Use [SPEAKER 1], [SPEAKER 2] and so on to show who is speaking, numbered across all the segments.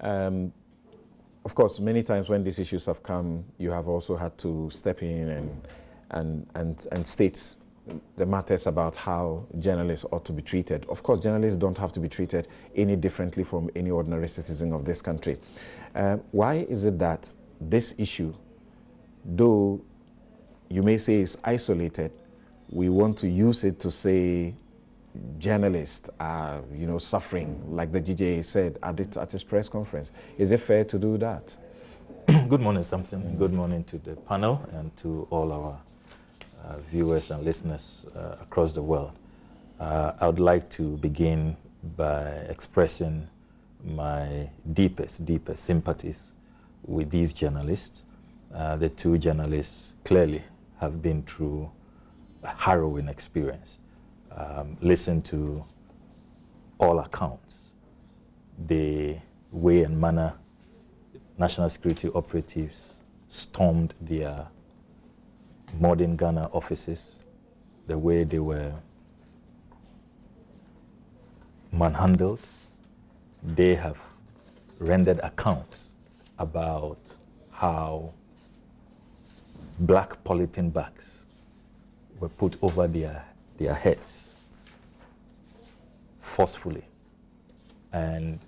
[SPEAKER 1] Of course, many times when these issues have come, you have also had to step in and state the matters about how journalists ought to be treated. Of course, journalists don't have to be treated any differently from any ordinary citizen of this country. Why is it that this issue, though you may say is isolated, we want to use it to say journalists are, suffering, like the GJA said at his press conference? Is it fair to do that?
[SPEAKER 2] Good morning, Samson, and good morning to the panel and to all our viewers and listeners across the world. I would like to begin by expressing my deepest sympathies with these journalists. The two journalists clearly have been through a harrowing experience. Listen to all accounts, the way and manner national security operatives stormed their modern Ghana offices, the way they were manhandled. They have rendered accounts about how black polythene bags were put over their heads forcefully, and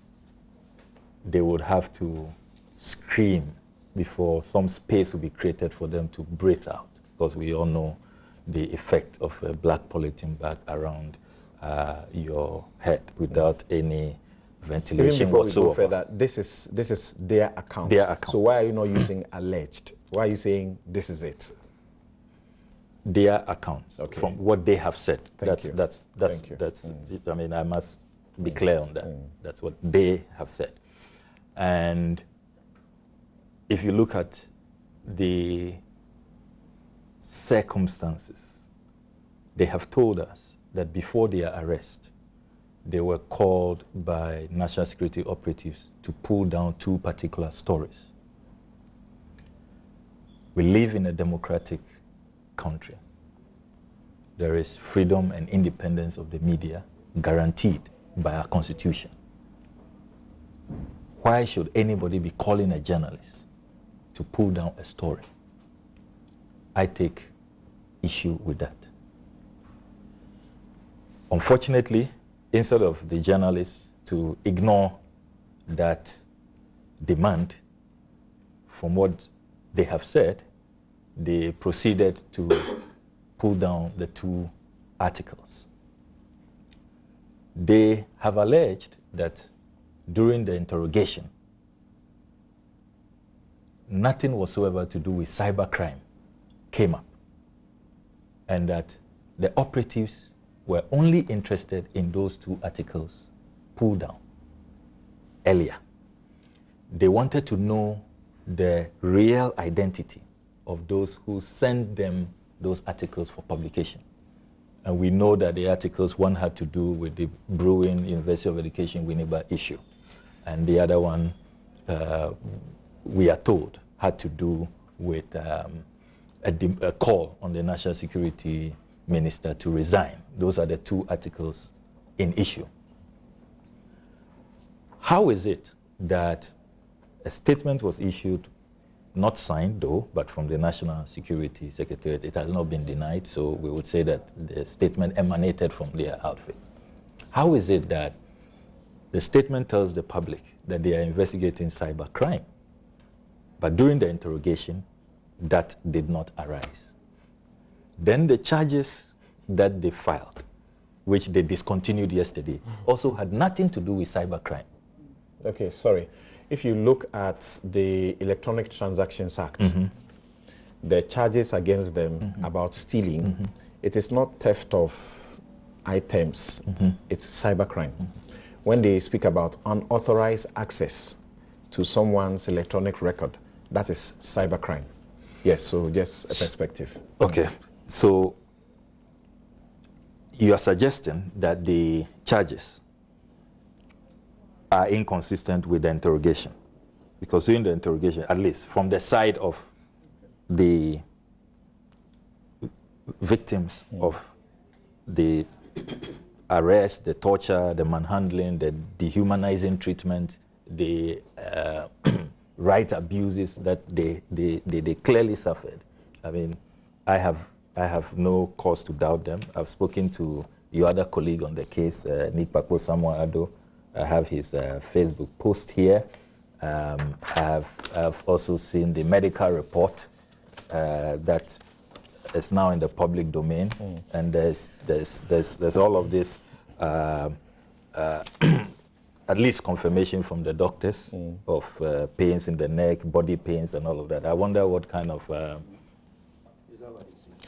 [SPEAKER 2] they would have to scream before some space would be created for them to breathe out, because we all know the effect of a black polythene bag around your head without any ventilation.
[SPEAKER 1] Even before
[SPEAKER 2] whatsoever.
[SPEAKER 1] we go further, this is their account.
[SPEAKER 2] Their account.
[SPEAKER 1] So why are you not using alleged? Why are you saying this is it?
[SPEAKER 2] Their accounts,
[SPEAKER 1] okay,
[SPEAKER 2] from what they have said.
[SPEAKER 1] Thank you.
[SPEAKER 2] I mean, I must be clear on that. That's what they have said. And if you look at the circumstances, they have told us that before their arrest, they were called by national security operatives to pull down two particular stories. We live in a democratic country. There is freedom and independence of the media guaranteed by our constitution. Why should anybody be calling a journalist to pull down a story? I take issue with that. Unfortunately, instead of the journalists to ignore that demand, from what they have said, they proceeded to pull down the two articles. They have alleged that during the interrogation, nothing whatsoever to do with cybercrime came up, and that the operatives were only interested in those two articles pulled down earlier. They wanted to know the real identity of those who sent them those articles for publication. And we know that the articles, one had to do with the brewing University of Education Winneba issue, and the other one, we are told, had to do with a call on the National Security Minister to resign. Those are the two articles in issue. How is it that a statement was issued, not signed though, but from the National Security Secretariat? It has not been denied, so we would say that the statement emanated from their outfit. How is it that the statement tells the public that they are investigating cybercrime, but during the interrogation, that did not arise? Then the charges that they filed, which they discontinued yesterday, also had nothing to do with cybercrime.
[SPEAKER 1] Okay, sorry. If you look at the Electronic Transactions Act, the charges against them about stealing, it is not theft of items, it's cybercrime. When they speak about unauthorized access to someone's electronic record, that is cybercrime. Yes, so just a perspective.
[SPEAKER 2] Okay, so you are suggesting that the charges are inconsistent with the interrogation, because during the interrogation, at least from the side of the victims of the arrest, the torture, the manhandling, the dehumanizing treatment, the right abuses that they clearly suffered. I mean, I have no cause to doubt them. I've spoken to your other colleague on the case, Nick Pakpo Samuel. I have his Facebook post here. I've also seen the medical report that is now in the public domain, and there's all of this, at least confirmation from the doctors of pains in the neck, body pains, and all of that. I wonder what kind of.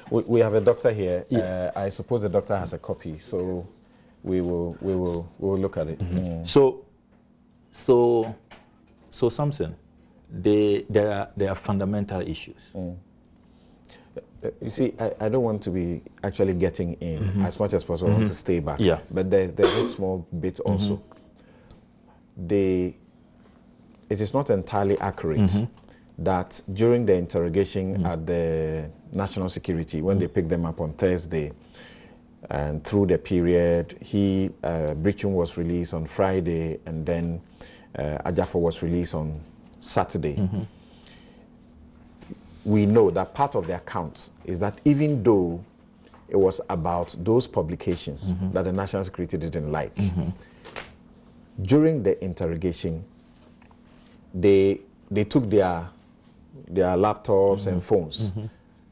[SPEAKER 1] We have a doctor here.
[SPEAKER 2] Yes.
[SPEAKER 1] I suppose the doctor has a copy, so we will look at it.
[SPEAKER 2] So Samson, there are fundamental issues.
[SPEAKER 1] You see, I don't want to be actually getting in as much as possible. I want to stay back.
[SPEAKER 2] Yeah.
[SPEAKER 1] But there's a small bit also. It is not entirely accurate that during the interrogation at the National Security, when they picked them up on Thursday, and through the period, Brichum was released on Friday, and then Ajafo was released on Saturday. We know that part of the account is that even though it was about those publications that the National Security didn't like, during the interrogation, they took their laptops and phones,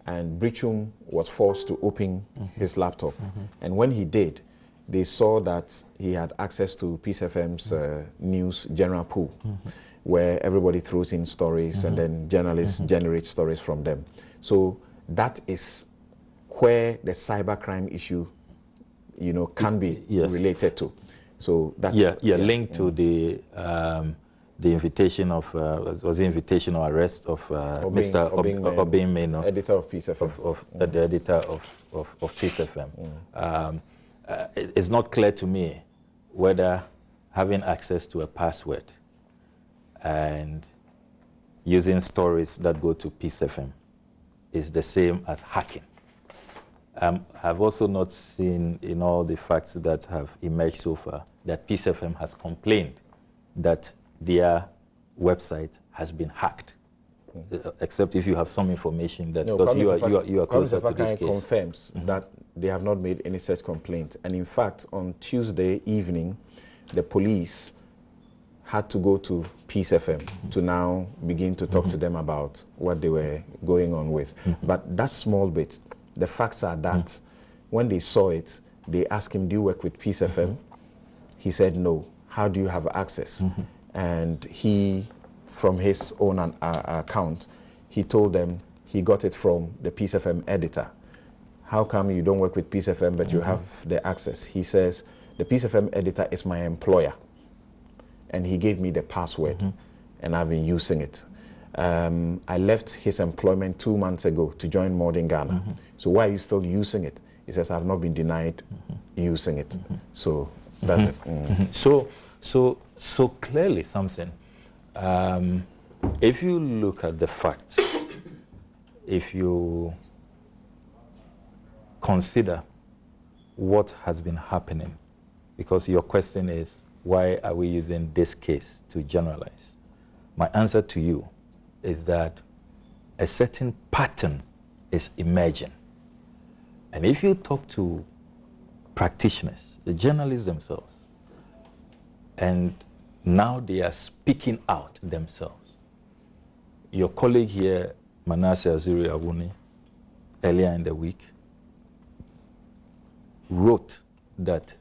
[SPEAKER 1] and Brichum was forced to open his laptop. And when he did, they saw that he had access to Peace FM's news general pool, where everybody throws in stories and then journalists generate stories from them. So that is where the cybercrime issue, can be related to. So that's
[SPEAKER 2] linked to the invitation of was the invitation or arrest of Mr. Obing Meno,
[SPEAKER 1] editor of Peace FM,
[SPEAKER 2] the editor of Peace FM. It's not clear to me whether having access to a password and using stories that go to Peace FM is the same as hacking. I've also not seen in all the facts that have emerged so far that Peace FM has complained that their website has been hacked, except if you have some information that, because you are closer to this case.
[SPEAKER 1] Confirms that they have not made any such complaint. And in fact, on Tuesday evening, the police had to go to Peace FM to now begin to talk to them about what they were going on with. But that small bit, the facts are that when they saw it, they asked him, do you work with Peace FM? He said, no. How do you have access? And he, from his own account, he told them he got it from the Peace FM editor. How come you don't work with Peace FM but you have the access? He says, the Peace FM editor is my employer. And he gave me the password, and I've been using it. I left his employment 2 months ago to join Modern Ghana. So why are you still using it? He says, I've not been denied using it. So that's it.
[SPEAKER 2] So clearly, Samson, if you look at the facts, if you consider what has been happening, because your question is, why are we using this case to generalize? My answer to you is that a certain pattern is emerging. And if you talk to practitioners, the journalists themselves, and now they are speaking out themselves. Your colleague here, Manasseh Azuri Awuni, earlier in the week, wrote that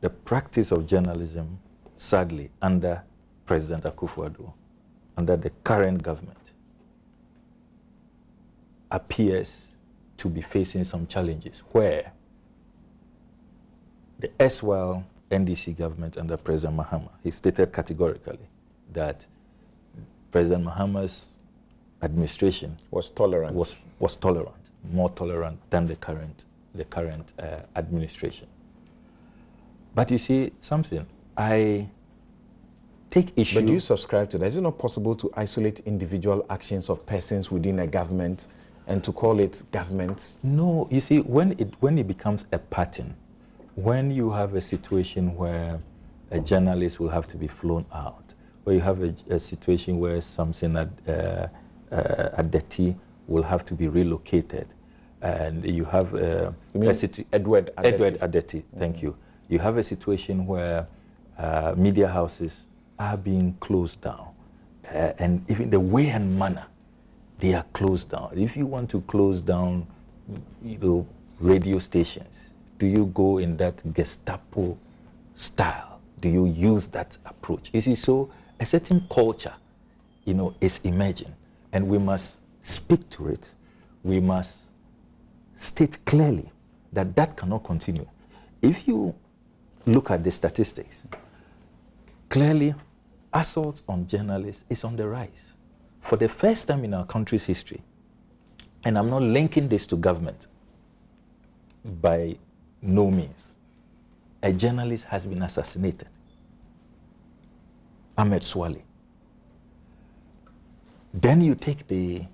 [SPEAKER 2] the practice of journalism, sadly, under President Akufo-Addo, under the current government, appears to be facing some challenges where the erstwhile NDC government under President Mahama, he stated categorically that President Mahama's administration
[SPEAKER 1] was tolerant.
[SPEAKER 2] Was tolerant, more tolerant than the current administration. But you see something, I take issue.
[SPEAKER 1] But do you subscribe to that? Is it not possible to isolate individual actions of persons within a government and to call it government?
[SPEAKER 2] No, you see, when it becomes a pattern, when you have a situation where a journalist will have to be flown out, where you have a situation where something at the T will have to be relocated, and you have
[SPEAKER 1] Edward
[SPEAKER 2] Adeti. Thank you. You have a situation where media houses are being closed down, and even the way and manner they are closed down. If you want to close down, radio stations, do you go in that Gestapo style? Do you use that approach? You see, so a certain culture, is emerging, and we must speak to it. We must state clearly that that cannot continue. If you look at the statistics, clearly assault on journalists is on the rise. For the first time in our country's history, and I'm not linking this to government by no means, a journalist has been assassinated. Ahmed Swale. Then you take the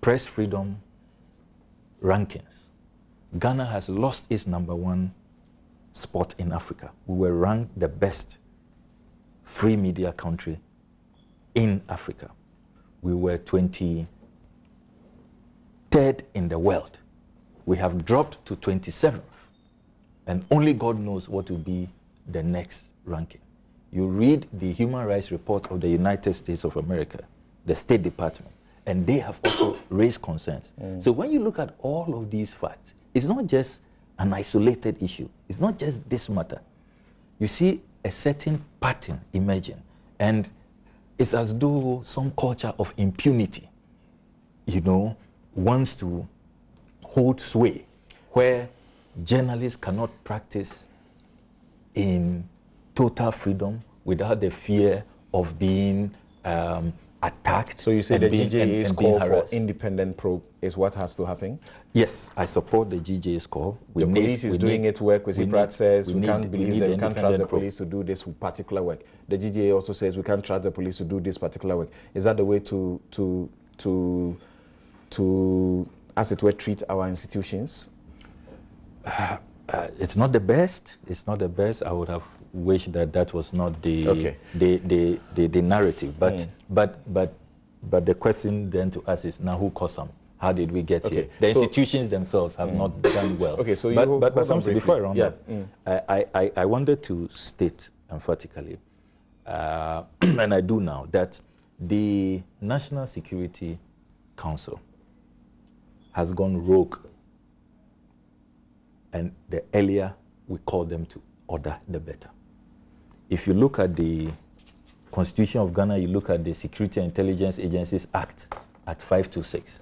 [SPEAKER 2] press freedom rankings. Ghana has lost its #1 spot in Africa. We were ranked the best free media country in Africa. We were 23rd in the world. We have dropped to 27th, and only God knows what will be the next ranking. You read the Human Rights Report of the United States of America, the State Department, and they have also raised concerns. So when you look at all of these facts, it's not just an isolated issue. It's not just this matter. You see a certain pattern emerging, and it's as though some culture of impunity, wants to hold sway, where journalists cannot practice in total freedom without the fear of being attacked.
[SPEAKER 1] So you say the GJA's call for independent probe is what has to happen?
[SPEAKER 2] Yes, I support the GJA's call.
[SPEAKER 1] The police is doing its work. Pratt says we can't believe that we can't trust the police to do this particular work. The GJA also says we can't trust the police to do this particular work. Is that the way to as it were, treat our institutions?
[SPEAKER 2] It's not the best. It's not the best. I would have wished that was not the narrative. But the question then to us is, now who caused them? How did we get here? The institutions themselves have not done well.
[SPEAKER 1] Okay, so
[SPEAKER 2] but before I round up, I wanted to state emphatically, and I do now, that the National Security Council has gone rogue, and the earlier we call them to order, the better. If you look at the Constitution of Ghana, you look at the Security and Intelligence Agencies Act at 526,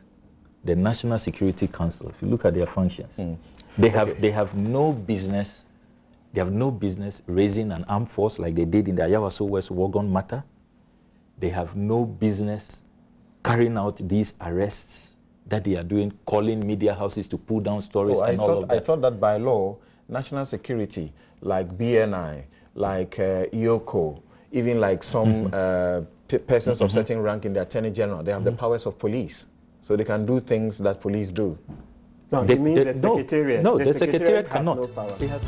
[SPEAKER 2] the National Security Council, if you look at their functions, they have no business raising an armed force like they did in the Ayawaso West Wagon matter. They have no business carrying out these arrests that they are doing, calling media houses to pull down stories and all of that.
[SPEAKER 1] I thought that by law, national security, like BNI, like IOCO, even like some persons of certain rank in the Attorney General, they have the powers of police. So they can do things that police do.
[SPEAKER 3] No, it means the Secretariat.
[SPEAKER 2] No, the Secretariat
[SPEAKER 3] has
[SPEAKER 2] cannot.
[SPEAKER 3] no power.
[SPEAKER 2] It has